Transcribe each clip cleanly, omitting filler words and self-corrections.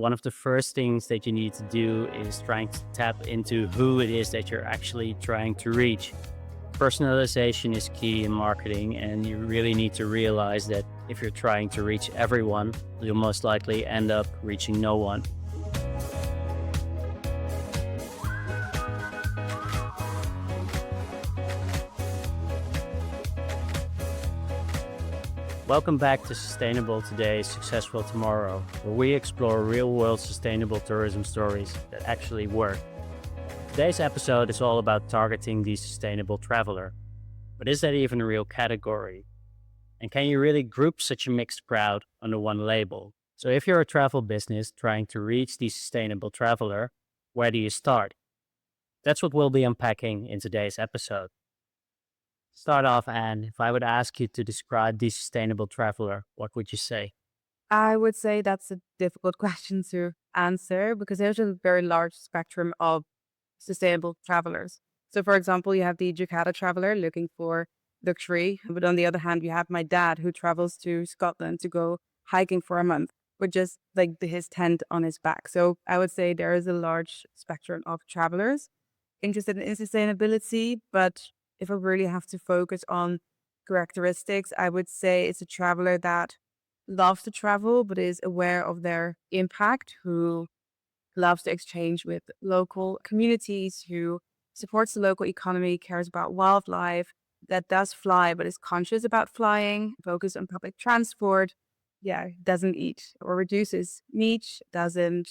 One of the first things that you need to do is trying to tap into who it is that you're actually trying to reach. Personalization is key in marketing, and you really need to realize that if you're trying to reach everyone, you'll most likely end up reaching no one. Welcome back to Sustainable Today, Successful Tomorrow, where we explore real-world sustainable tourism stories that actually work. Today's episode is all about targeting the sustainable traveler. But is that even a real category? And can you really group such a mixed crowd under one label? So if you're a travel business trying to reach the sustainable traveler, where do you start? That's what we'll be unpacking in today's episode. Start off, Anne, if I would ask you to describe the sustainable traveler, what would you say? I would say that's a difficult question to answer because there's a very large spectrum of sustainable travelers. So, for example, you have the Jakarta traveler looking for luxury. But on the other hand, you have my dad who travels to Scotland to go hiking for a month with just like his tent on his back. So, I would say there is a large spectrum of travelers interested in sustainability. But if I really have to focus on characteristics, I would say it's a traveler that loves to travel but is aware of their impact, who loves to exchange with local communities, who supports the local economy, cares about wildlife, that does fly but is conscious about flying, focus on public transport, doesn't eat or reduces meat, doesn't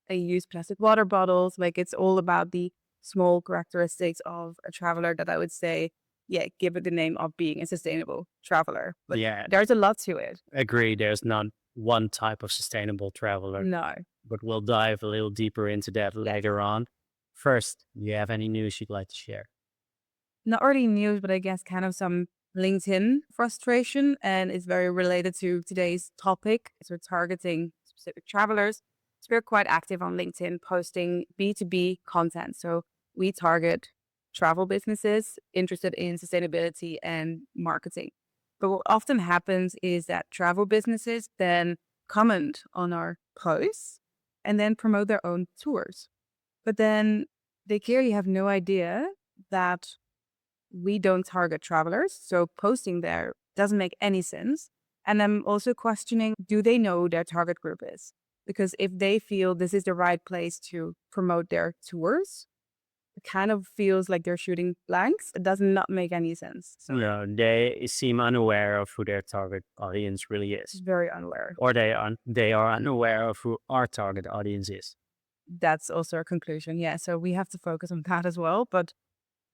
use plastic water bottles. Like it's all about the small characteristics of a traveler that I would say, give it the name of being a sustainable traveler. But Yeah, there's a lot to it. agree. There's not one type of sustainable traveler, No, but we'll dive a little deeper into that later on. First, do you have any news you'd like to share? not really news, but I guess kind of some LinkedIn frustration. And it's very related to today's topic. So we're targeting specific travelers. So we're quite active on LinkedIn posting B2B content. So we target travel businesses interested in sustainability and marketing. But what often happens is that travel businesses then comment on our posts and then promote their own tours. But then they clearly have no idea that we don't target travelers. So posting there doesn't make any sense. And I'm also questioning, do they know their target group is? Because if they feel this is the right place to promote their tours, it kind of feels like they're shooting blanks. It does not make any sense. So No, they seem unaware of who their target audience really it's is, very unaware. or they are unaware of who our target audience is. That's also a conclusion. Yeah. So we have to focus on that as well. But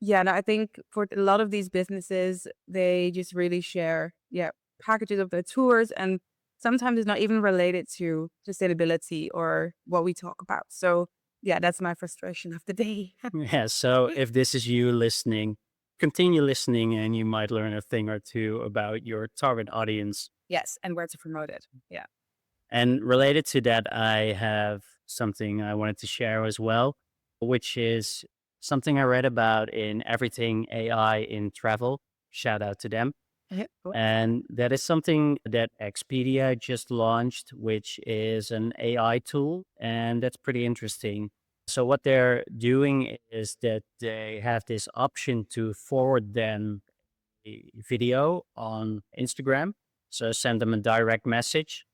no, I think for a lot of these businesses, they just really share, packages of their tours. And sometimes it's not even related to sustainability or what we talk about. So that's my frustration of the day. Yeah, so if this is you listening, continue listening and you might learn a thing or two about your target audience. Yes. And where to promote it. Yeah. And related to that, I have something I wanted to share as well, which is something I read about in Everything AI in Travel. Shout out to them. Cool. And that is something that Expedia just launched, which is an AI tool. And that's pretty interesting. So what they're doing is that they have this option to forward them a video on Instagram. So send them a direct message.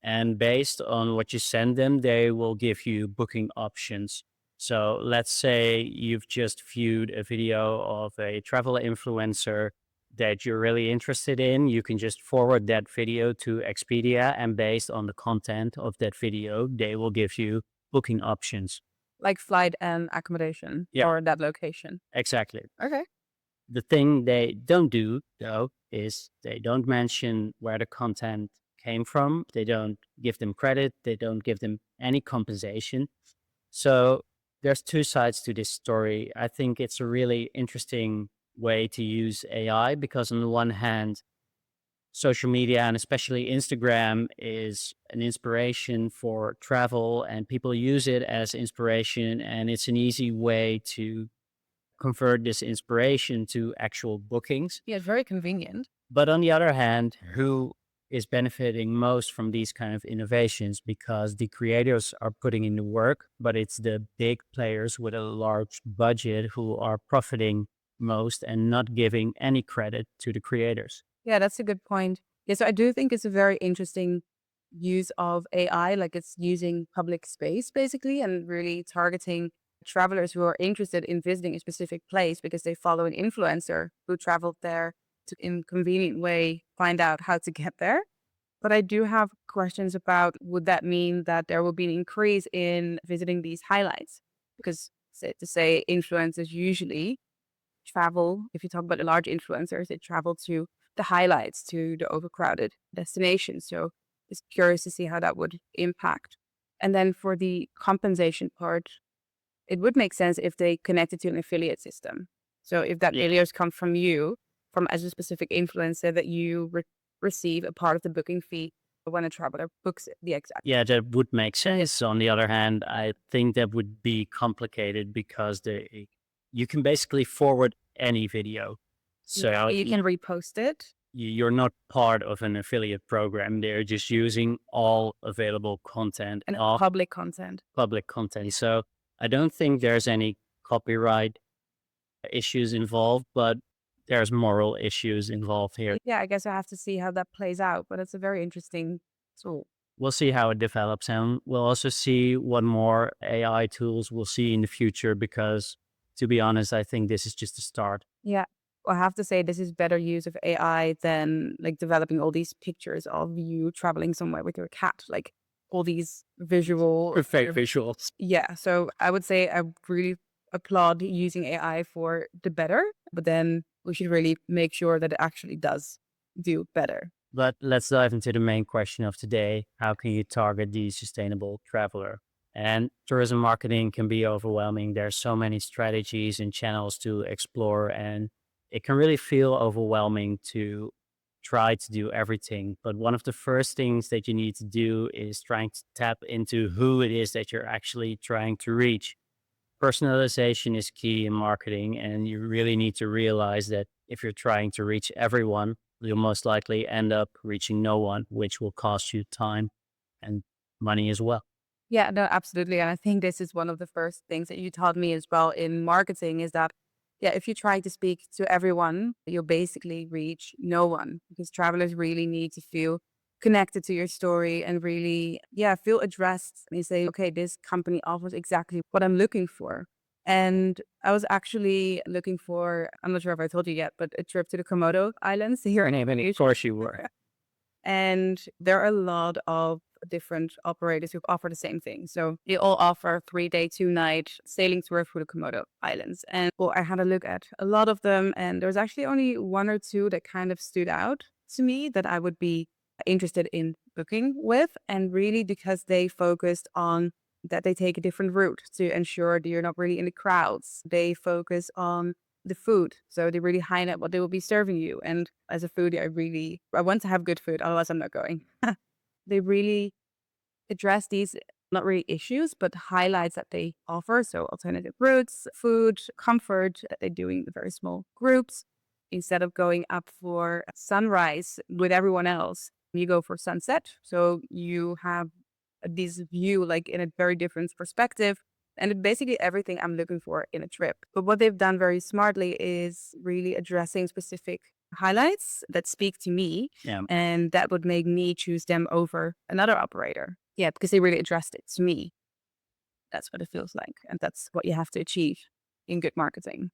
And based on what you send them, they will give you booking options. So let's say you've just viewed a video of a travel influencer that you're really interested in. You can just forward that video to Expedia, and based on the content of that video, they will give you booking options. Like flight and accommodation Yeah. for that location. Exactly. Okay. The thing they don't do, though, is they don't mention where the content came from. They don't give them credit. They don't give them any compensation. So there's two sides to this story. I think it's a really interesting way to use AI because on the one hand, social media and especially Instagram is an inspiration for travel and people use it as inspiration, and it's an easy way to convert this inspiration to actual bookings. Yeah, very convenient. But on the other hand, who is benefiting most from these kind of innovations because the creators are putting in the work, but it's the big players with a large budget who are profiting most and not giving any credit to the creators. Yeah, that's a good point. Yeah, so I do think it's a very interesting use of AI, like it's using public space basically and really targeting travelers who are interested in visiting a specific place because they follow an influencer who traveled there to, in convenient way, find out how to get there. But I do have questions about would that mean that there will be an increase in visiting these highlights? Because to say influencers usually travel, if you talk about the large influencers, they travel to the highlights, to the overcrowded destinations. So it's curious to see how that would impact. And then for the compensation part, it would make sense if they connected to an affiliate system. So if that Yeah. alias come from you, from as a specific influencer, that you receive a part of the booking fee when a traveler books the exact. Yeah, that would make sense. On the other hand, I think that would be complicated because you can basically forward any video. Yeah, So but you can repost it you're not part of an affiliate program. They're just using all available content, and all public content. public content. So I don't think there's any copyright issues involved, but there's moral issues involved here. Yeah, I guess I have to see how that plays out, but it's a very interesting tool. We'll see how it develops, and we'll also see what more AI tools we'll see in the future because, to be honest, I think this is just the start. Yeah. Well, I have to say this is better use of AI than like developing all these pictures of you traveling somewhere with your cat, like all these visual. Fake visuals. Yeah. So I would say I really applaud using AI for the better, but then we should really make sure that it actually does do better. But let's dive into the main question of today. How can you target the sustainable traveler? And tourism marketing can be overwhelming. There's so many strategies and channels to explore, and it can really feel overwhelming to try to do everything. But one of the first things that you need to do is trying to tap into who it is that you're actually trying to reach. Personalization is key in marketing, and you really need to realize that if you're trying to reach everyone, you'll most likely end up reaching no one, which will cost you time and money as well. Yeah, no, absolutely. And I think this is one of the first things that you taught me as well in marketing is that, yeah, if you try to speak to everyone, you'll basically reach no one because travelers really need to feel connected to your story and really, yeah, feel addressed. And you say, okay, this company offers exactly what I'm looking for. And I was actually looking for, I'm not sure if I told you yet, but a trip to the Komodo Islands here in Of Indonesia. course you were. And there are a lot of different operators who offer the same thing. So they all offer 3 day, 2 night sailing tour through the Komodo Islands. And well, I had a look at a lot of them, and there was actually only one or two that kind of stood out to me that I would be interested in booking with. And really because they focused on that they take a different route to ensure that you're not really in the crowds. They focus on the food. So they really highlight what they will be serving you. And as a foodie, I want to have good food, otherwise I'm not going. They really address these not really issues, but highlights that they offer. So alternative routes, food, comfort that they do in very small groups. Instead of going up for sunrise with everyone else, you go for sunset. So you have this view like in a very different perspective. And it's basically everything I'm looking for in a trip. But what they've done very smartly is really addressing specific highlights that speak to me. Yeah. And that would make me choose them over another operator. Yeah, because they really addressed it to me. That's what it feels like. And that's what you have to achieve in good marketing.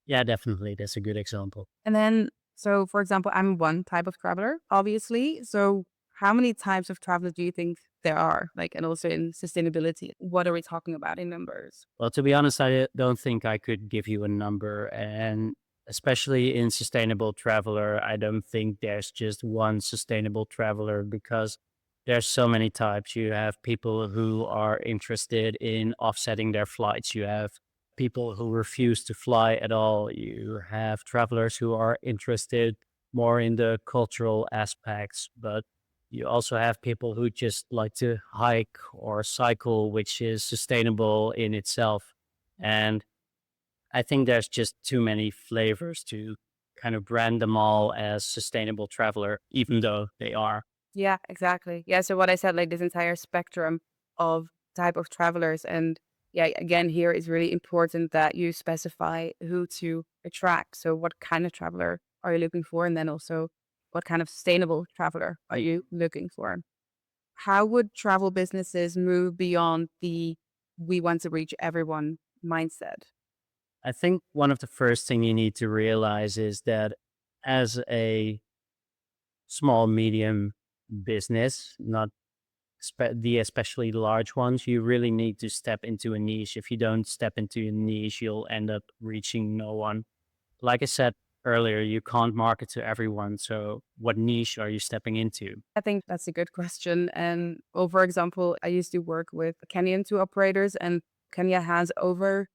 Yeah, definitely. That's a good example. And then, so for example, I'm one type of traveler, obviously. So how many types of travelers do you think there are? Like, and also in sustainability, what are we talking about in numbers? Well, to be honest, I don't think I could give you a number. And especially in sustainable traveler, I don't think there's just one sustainable traveler because there's so many types. You have people who are interested in offsetting their flights. You have people who refuse to fly at all. You have travelers who are interested more in the cultural aspects, but you also have people who just like to hike or cycle, which is sustainable in itself. And I think there's just too many flavors to kind of brand them all as sustainable traveler, even though they are. Yeah, exactly. Yeah, so what I said, like this entire spectrum of type of travelers. And yeah, again, here is really important that you specify who to attract. So what kind of traveler are you looking for? And then also what kind of sustainable traveler are you looking for? How would travel businesses move beyond the we want to reach everyone mindset? I think one of the first thing you need to realize is that as a small, medium business, not the especially large ones, you really need to step into a niche. If you don't step into a niche, you'll end up reaching no one. Like I said earlier, you can't market to everyone. So, what niche are you stepping into? I think that's a good question. And well, for example, I used to work with Kenyan tour operators, and Kenya has over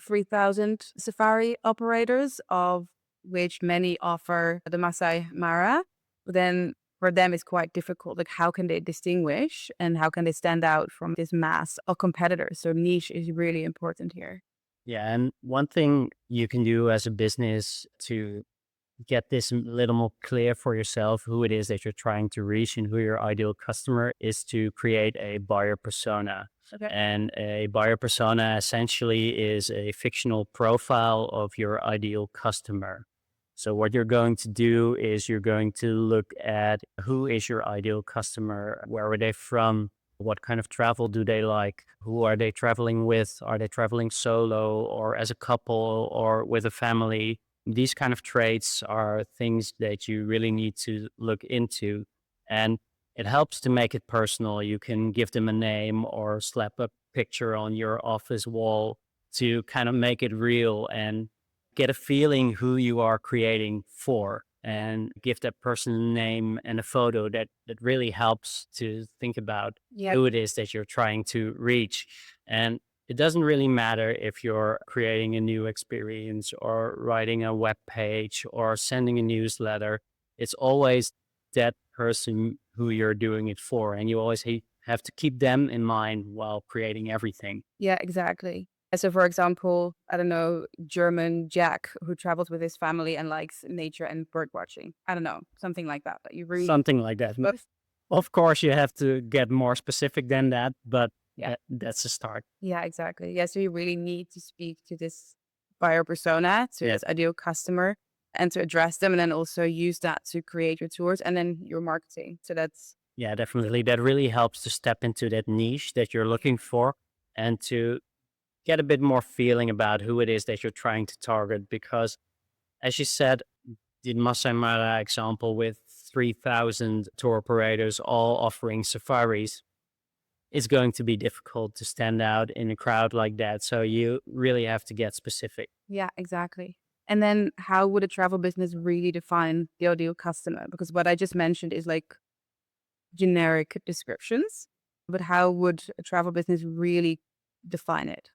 3,000 safari operators, of which many offer the Masai Mara. But then for them, it's quite difficult. Like, how can they distinguish and how can they stand out from this mass of competitors? So, niche is really important here. Yeah. And one thing you can do as a business to get this a little more clear for yourself who it is that you're trying to reach and who your ideal customer is to create a buyer persona. Okay. And a buyer persona essentially is a fictional profile of your ideal customer. So, what you're going to do is you're going to look at who is your ideal customer, where are they from, what kind of travel do they like, who are they traveling with, are they traveling solo or as a couple or with a family. These kind of traits are things that you really need to look into. And it helps to make it personal. You can give them a name or slap a picture on your office wall to kind of make it real and get a feeling who you are creating for and give that person a name and a photo that really helps to think about Yeah. who it is that you're trying to reach. And it doesn't really matter if you're creating a new experience or writing a web page or sending a newsletter. It's always that person who you're doing it for. And you always have to keep them in mind while creating everything. Yeah, exactly. So, for example, I don't know, German Jack who travels with his family and likes nature and bird watching. I don't know, something like that. That you really, Something like that. but Of course, you have to get more specific than that, but yeah, that's a start. yeah, exactly. Yeah, so you really need to speak to this buyer persona, to Yeah. this ideal customer, and to address them, and then also use that to create your tours and then your marketing. So that's Yeah, definitely. That really helps to step into that niche that you're looking for and to get a bit more feeling about who it is that you're trying to target. Because, as you said, the Masai Mara example with 3,000 tour operators all offering safaris, it's going to be difficult to stand out in a crowd like that. So, you really have to get specific. yeah, exactly. And then how would a travel business really define the ideal customer? Because what I just mentioned is like generic descriptions, but how would a travel business really define it?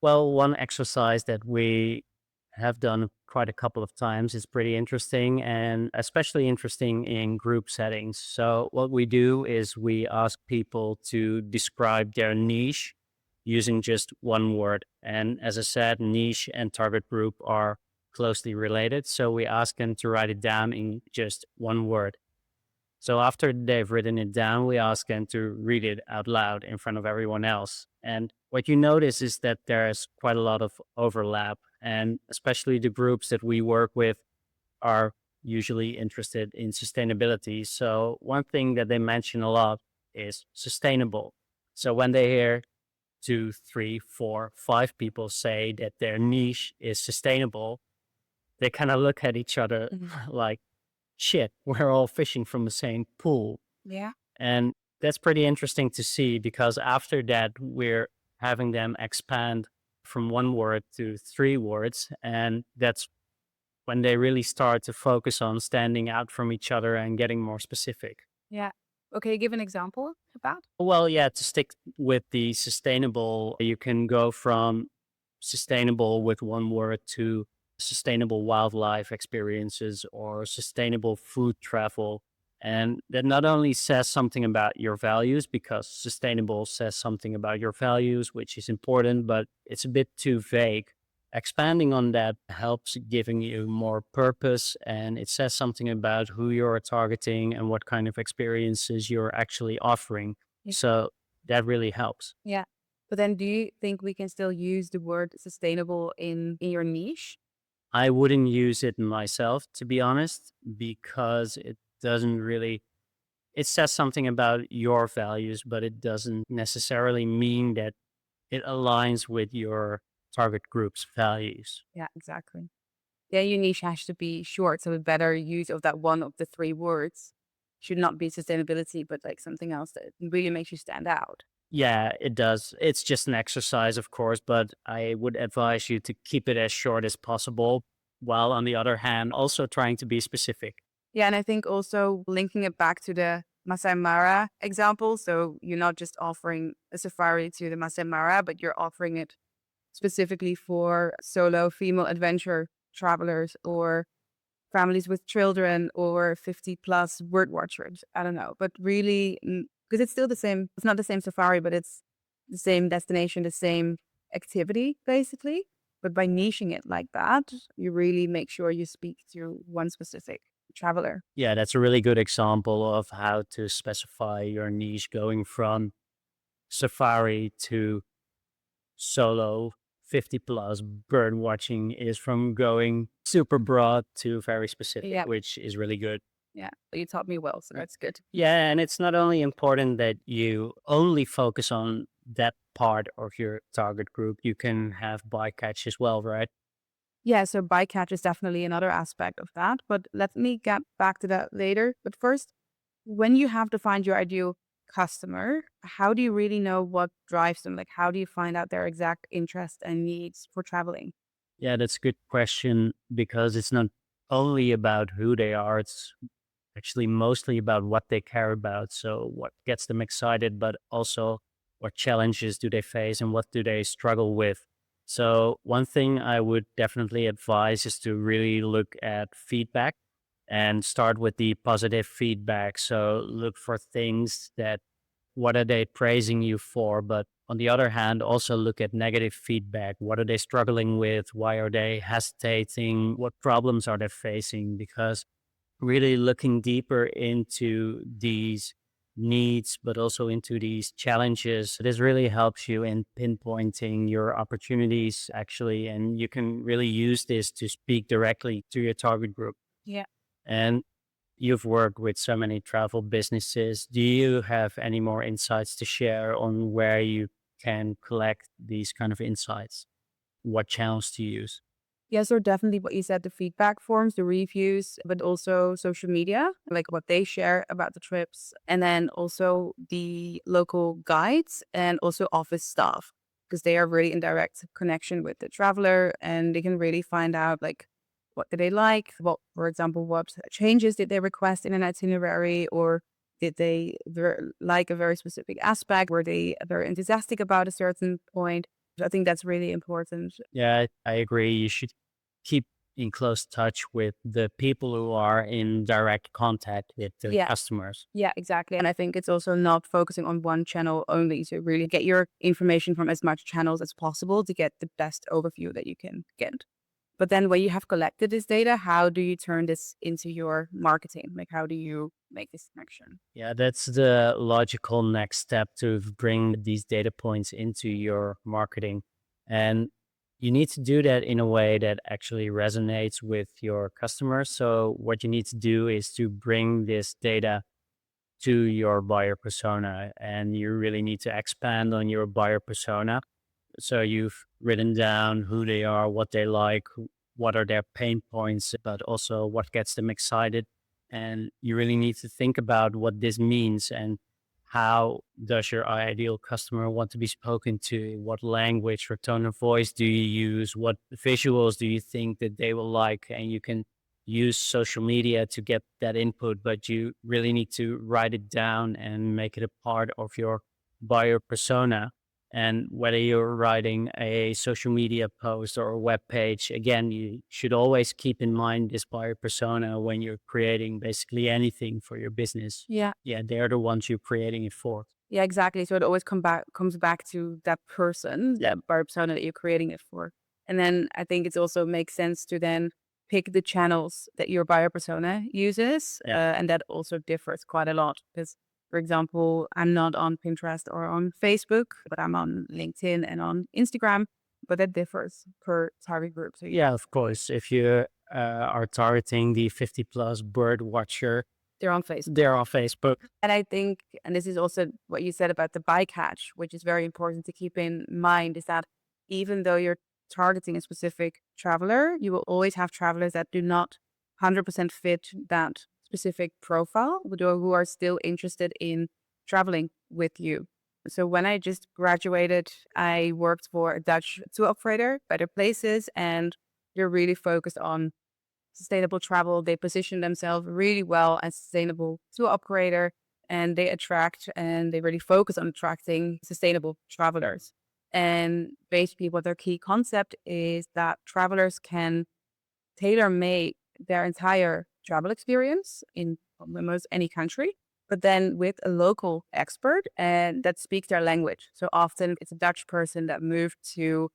Well, one exercise that we have done quite a couple of times is pretty interesting and especially interesting in group settings. So, what we do is we ask people to describe their niche using just one word. And as I said, niche and target group are closely related. So, we ask them to write it down in just one word. So after they've written it down, we ask them to read it out loud in front of everyone else. And what you notice is that there's quite a lot of overlap. And especially the groups that we work with are usually interested in sustainability. So one thing that they mention a lot is sustainable. So when they hear two, three, four, five people say that their niche is sustainable, they kind of look at each other Mhm. like, shit, we're all fishing from the same pool. Yeah. And that's pretty interesting to see because after that, we're having them expand from one word to three words. And that's when they really start to focus on standing out from each other and getting more specific. Yeah. Okay, give an example of that. Well, yeah, to stick with the sustainable, you can go from sustainable with one word to sustainable wildlife experiences or sustainable food travel. And that not only says something about your values, because sustainable says something about your values, which is important, but it's a bit too vague. expanding on that helps giving you more purpose, and it says something about who you're targeting and what kind of experiences you're actually offering. Yeah. So that really helps. Yeah. But then do you think we can still use the word sustainable in your niche? I wouldn't use it myself, to be honest, because it doesn't really, it says something about your values, but it doesn't necessarily mean that it aligns with your target group's values. Yeah, exactly. Yeah, your niche has to be short, so a better use of that one of the three words should not be sustainability, but like something else that really makes you stand out. Yeah, it does. It's just an exercise, of course, but I would advise you to keep it as short as possible, while on the other hand, also trying to be specific. Yeah, and I think also linking it back to the Masai Mara example. So you're not just offering a safari to the Masai Mara, but you're offering it specifically for solo female adventure travelers or families with children or 50 plus bird watchers. I don't know, but really, because it's still the same, it's not the same safari, but it's the same destination, the same activity, basically. But by niching it like that, you really make sure you speak to one specific traveler. Yeah, that's a really good example of how to specify your niche going from safari to solo 50 plus. Bird watching is from going super broad to very specific, Yeah. which is really good. Yeah. You taught me well, so that's good. Yeah, and it's not only important that you only focus on that part of your target group, you can have bycatch as well, right? Yeah, so bycatch is definitely another aspect of that, but let me get back to that later. But first, when you have defined your ideal customer, how do you really know what drives them? Like, how do you find out their exact interests and needs for traveling? Yeah, that's a good question because it's not only about who they are, it's actually mostly about what they care about. So, what gets them excited, but also what challenges do they face and what do they struggle with. So, one thing I would definitely advise is to really look at feedback and start with the positive feedback. So, look for things that what are they praising you for? But on the other hand, also look at negative feedback. What are they struggling with? Why are they hesitating? What problems are they facing? Because really looking deeper into these needs, but also into these challenges, this really helps you in pinpointing your opportunities, actually. And you can really use this to speak directly to your target group. Yeah. And you've worked with so many travel businesses. Do you have any more insights to share on where you can collect these kind of insights? What channels to use? Yes, or definitely what you said, the feedback forms, the reviews, but also social media, like what they share about the trips, and then also the local guides and also office staff, because they are really in direct connection with the traveler and they can really find out like what do they like, what, for example, what changes did they request in an itinerary, or did they like a very specific aspect? Were they very enthusiastic about a certain point? I think that's really important. Yeah, I agree. You should keep in close touch with the people who are in direct contact with the Yeah. customers. Yeah, exactly. And I think it's also not focusing on one channel only to really get your information from as much channels as possible to get the best overview that you can get. But then when you have collected this data, how do you turn this into your marketing? Like, how do you make this connection? Yeah, that's the logical next step to bring these data points into your marketing. And you need to do that in a way that actually resonates with your customers. So, what you need to do is to bring this data to your buyer persona, and you really need to expand on your buyer persona. So you've written down who they are, what they like, what are their pain points, but also what gets them excited. And you really need to think about what this means and how does your ideal customer want to be spoken to? What language or tone of voice do you use? What visuals do you think that they will like? And you can use social media to get that input, but you really need to write it down and make it a part of your buyer persona. And whether you're writing a social media post or a web page, again, you should always keep in mind this buyer persona when you're creating basically anything for your business. Yeah. Yeah, they're the ones you're creating it for. Yeah, exactly. So it always comes back to that person, Yeah. that buyer persona that you're creating it for. And then I think it's also makes sense to then pick the channels that your buyer persona uses. Yeah. And that also differs quite a lot because, for example, I'm not on Pinterest or on Facebook, but I'm on LinkedIn and on Instagram. But that differs per target group. So Yeah, of course. If you are targeting the 50 plus bird watcher, they're on Facebook. they're on Facebook. And I think, and this is also what you said about the bycatch, which is very important to keep in mind, is that even though you're targeting a specific traveler, you will always have travelers that do not 100% fit that specific profile, but who are still interested in traveling with you. So when I just graduated, I worked for a Dutch tour operator, Better Places, and they're really focused on sustainable travel. They position themselves really well as sustainable tour operator, and they attract and they really focus on attracting sustainable travelers. And basically what their key concept is that travelers can tailor make their entire travel experience in almost any country, but then with a local expert and that speaks their language. So often it's a Dutch person that moved to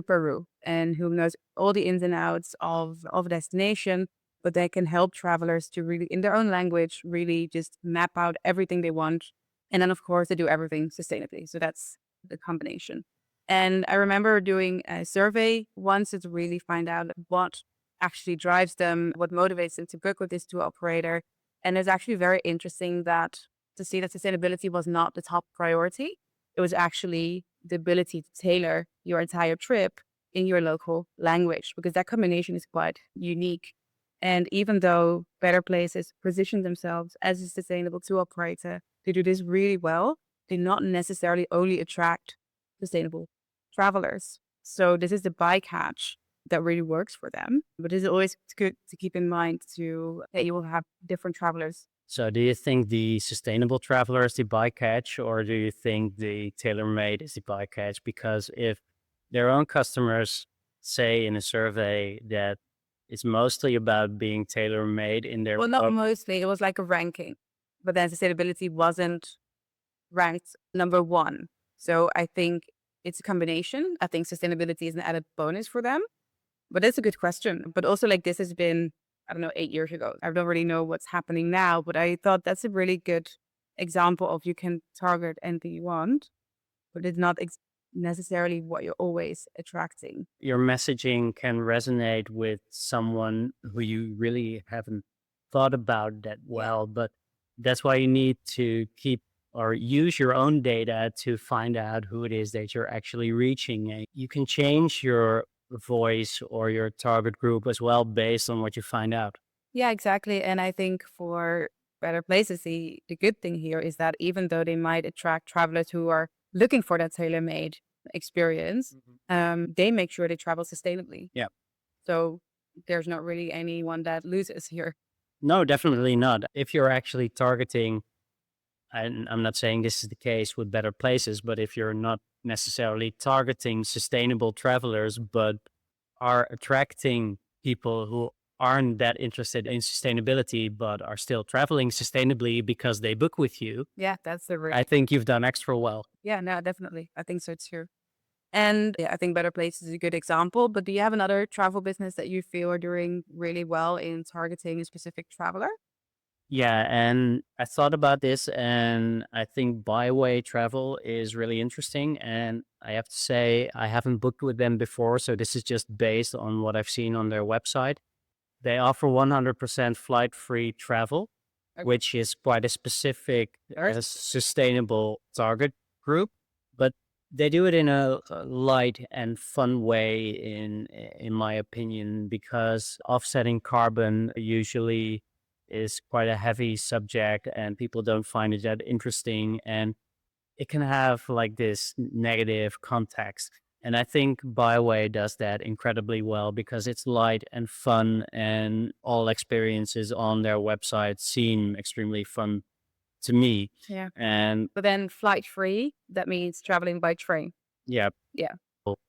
Peru and who knows all the ins and outs of a destination, but they can help travelers to really, in their own language, really just map out everything they want. And then, of course, they do everything sustainably. So that's the combination. And I remember doing a survey once to really find out what actually drives them, what motivates them to book with this tour operator. And it's actually very interesting that to see that sustainability was not the top priority. It was actually the ability to tailor your entire trip in your local language, because that combination is quite unique. And even though Better Places position themselves as a sustainable tour operator, they do this really well. They not necessarily only attract sustainable travelers. So this is the bycatch that really works for them. But it's always good to keep in mind that you will have different travelers. So do you think the sustainable traveler is the bycatch, or do you think the tailor-made is the bycatch? Because if their own customers say in a survey that it's mostly about being tailor-made in their Well, not mostly. It was like a ranking, but then sustainability wasn't ranked number one. So I think it's a combination. I think sustainability is an added bonus for them. But it's a good question. But also, like, this has been, I don't know, 8 years ago. I don't really know what's happening now, but I thought that's a really good example of you can target anything you want, but it's not necessarily what you're always attracting. your messaging can resonate with someone who you really haven't thought about that Yeah. well. But that's why you need to keep or use your own data to find out who it is that you're actually reaching. And you can change your voice or your target group as well based on what you find out. Yeah, exactly. And I think for Better Places, the good thing here is that even though they might attract travelers who are looking for that tailor made experience, Mhm. they make sure they travel sustainably. Yeah. So there's not really anyone that loses here. No, definitely not. If you're actually targeting, and I'm not saying this is the case with Better Places, but if you're not necessarily targeting sustainable travelers, but are attracting people who aren't that interested in sustainability, but are still traveling sustainably because they book with you, Yeah, that's the I think you've done extra well. yeah, no, definitely. I think so too. And yeah, I think Better Place is a good example. But do you have another travel business that you feel are doing really well in targeting a specific traveler? Yeah, and I thought about this, and I think byway travel is really interesting. And I have to say, I haven't booked with them before, so this is just based on what I've seen on their website. They offer 100% flight free travel, Okay. which is quite a specific, Very sustainable target group, but they do it in a light and fun way, in my opinion, because offsetting carbon usually is quite a heavy subject and people don't find it that interesting. And it can have like this negative context. And I think Byway does that incredibly well because it's light and fun, and all experiences on their website seem extremely fun to me. Yeah. And But then flight free, that means traveling by train. yeah, Yeah.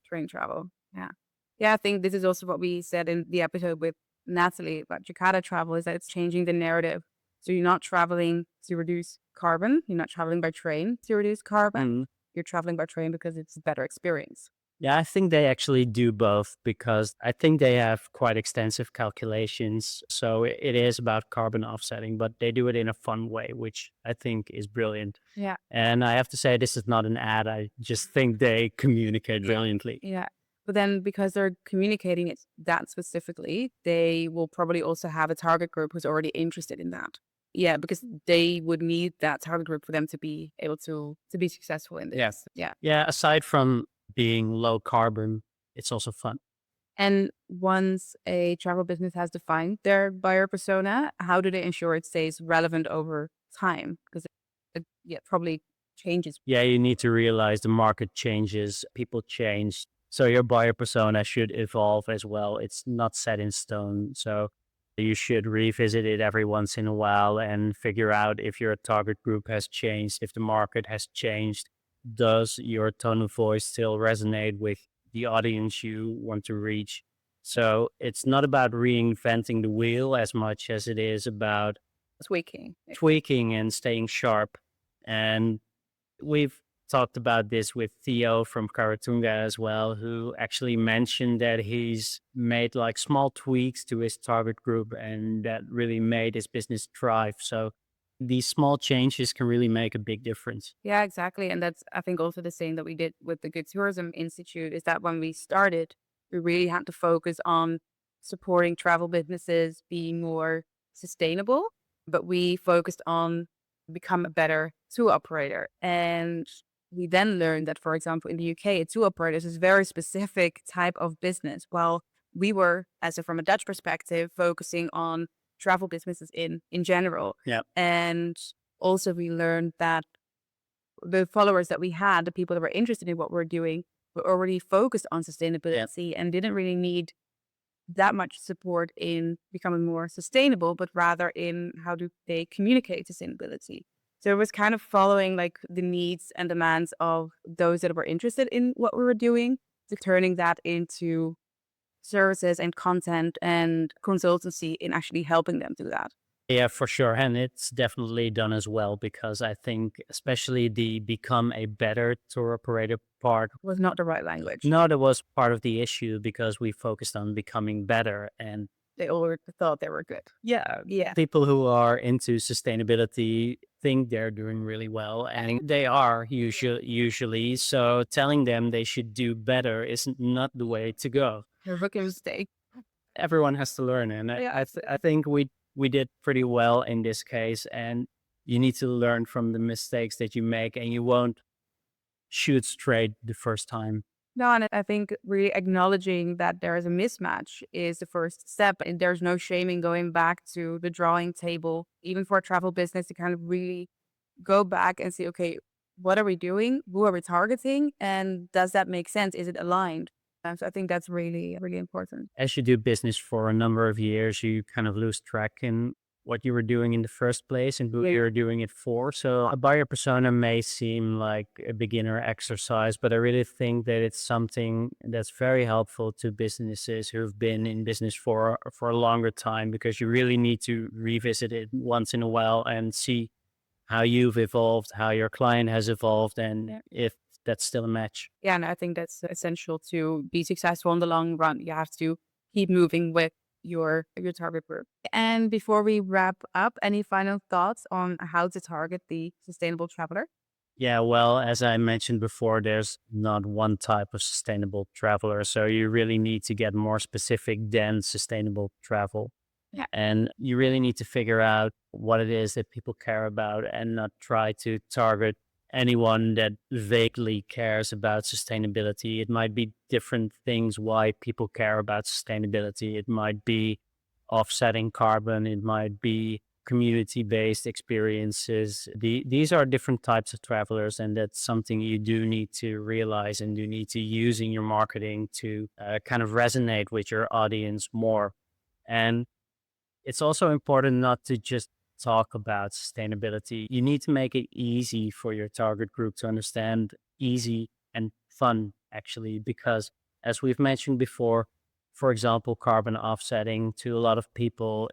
Train travel. Yeah. Yeah, I think this is also what we said in the episode with Natalie about Jakarta travel is that it's changing the narrative. So you're not traveling to reduce carbon. You're not traveling by train to reduce carbon. mm, You're traveling by train because it's a better experience. Yeah, I think they actually do both because I think they have quite extensive calculations. So it is about carbon offsetting, but they do it in a fun way, which I think is brilliant. Yeah. And I have to say, this is not an ad. I just think they communicate brilliantly. Yeah. But then because they're communicating it that specifically, they will probably also have a target group who's already interested in that. Yeah, because they would need that target group for them to be able to be successful in this. Yes. Yeah. Yeah. Aside from being low carbon, it's also fun. And once a travel business has defined their buyer persona, how do they ensure it stays relevant over time? Because yeah, probably changes. Yeah, you need to realize the market changes, people change. So your buyer persona should evolve as well. It's not set in stone. So you should revisit it every once in a while and figure out if your target group has changed, if the market has changed. Does your tone of voice still resonate with the audience you want to reach? So it's not about reinventing the wheel as much as it is about Tweaking. tweaking and staying sharp. And we've talked about this with Theo from Karatunga as well, who actually mentioned that he's made like small tweaks to his target group and that really made his business thrive. So these small changes can really make a big difference. Yeah, exactly. And that's, I think, also the same that we did with the Good Tourism Institute is that when we started, we really had to focus on supporting travel businesses being more sustainable, but we focused on become a better tour operator. And we then learned that, for example, in the UK, a tour operator is a very specific type of business. While we were, as a, from a Dutch perspective, focusing on travel businesses in general. Yeah. And also we learned that the followers that we had, the people that were interested in what we're doing, were already focused on Yeah. sustainability and didn't really need that much support in becoming more sustainable, but rather in how do they communicate sustainability. So it was kind of following like the needs and demands of those that were interested in what we were doing, to turning that into services and content and consultancy in actually helping them do that. Yeah, for sure. And it's definitely done as well because I think, especially the become a better tour operator part, Was not the right language. no, that was part of the issue because we focused on becoming better. And They all thought they were good. yeah, Yeah. people who are into sustainability think they're doing really well, and they are usually. So telling them they should do better is not the way to go. A rookie mistake. Everyone has to learn, and Yeah. I think we did pretty well in this case. And you need to learn from the mistakes that you make, and you won't shoot straight the first time. No, and I think really acknowledging that there is a mismatch is the first step. And there's no shame in going back to the drawing table, even for a travel business, to kind of really go back and say, okay, what are we doing? Who are we targeting? And does that make sense? Is it aligned? So I think that's really, really important. As you do business for a number of years, you kind of lose track in what you were doing in the first place and who Yeah. you're doing it for. So a buyer persona may seem like a beginner exercise, but I really think that it's something that's very helpful to businesses who've been in business for a longer time, because you really need to revisit it once in a while and see how you've evolved, how your client has evolved, and Yeah. if that's still a match. Yeah, and I think that's essential to be successful in the long run. You have to keep moving with your target group. And before we wrap up, any final thoughts on how to target the sustainable traveler? Yeah, well, as I mentioned before, there's not one type of sustainable traveler. So you really need to get more specific than sustainable travel. Yeah. And you really need to figure out what it is that people care about and not try to target anyone that vaguely cares about sustainability. It might be different things why people care about sustainability. It might be offsetting carbon, it might be community based experiences. These are different types of travelers, and that's something you do need to realize and do need to use in your marketing to kind of resonate with your audience more. And it's also important not to just talk about sustainability. You need to make it easy for your target group to understand, easy and fun, actually, because as we've mentioned before, for example, carbon offsetting to a lot of people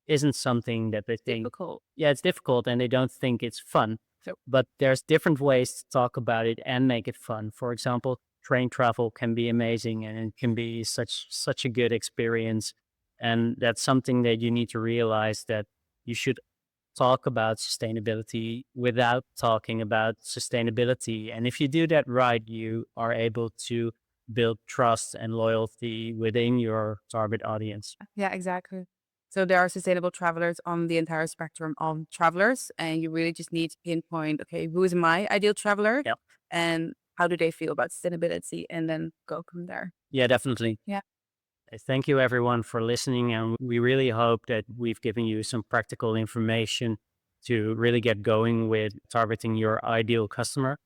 isn't something that they think, Difficult. yeah, it's difficult and they don't think it's fun. So But there's different ways to talk about it and make it fun. For example, train travel can be amazing and it can be such a good experience. And that's something that you need to realize, that you should talk about sustainability without talking about sustainability. And if you do that right, you are able to build trust and loyalty within your target audience. Yeah, exactly. So there are sustainable travelers on the entire spectrum of travelers, and you really just need to pinpoint, okay, who is my ideal traveler Yeah. and how do they feel about sustainability, and then go from there. Yeah, definitely. Yeah. Thank you everyone for listening. And we really hope that we've given you some practical information to really get going with targeting your ideal customer.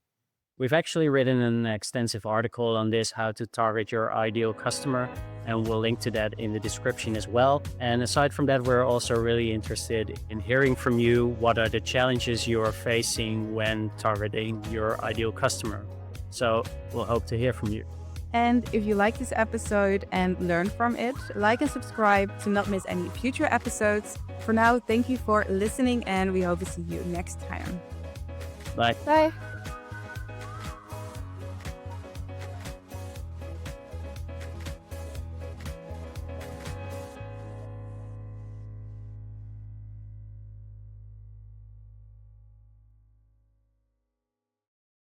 We've actually written an extensive article on this, how to target your ideal customer, and we'll link to that in the description as well. And aside from that, we're also really interested in hearing from you. What are the challenges you are facing when targeting your ideal customer? So we'll hope to hear from you. And if you like this episode and learn from it, like and subscribe to not miss any future episodes. For now, thank you for listening, and we hope to see you next time. Bye. Bye.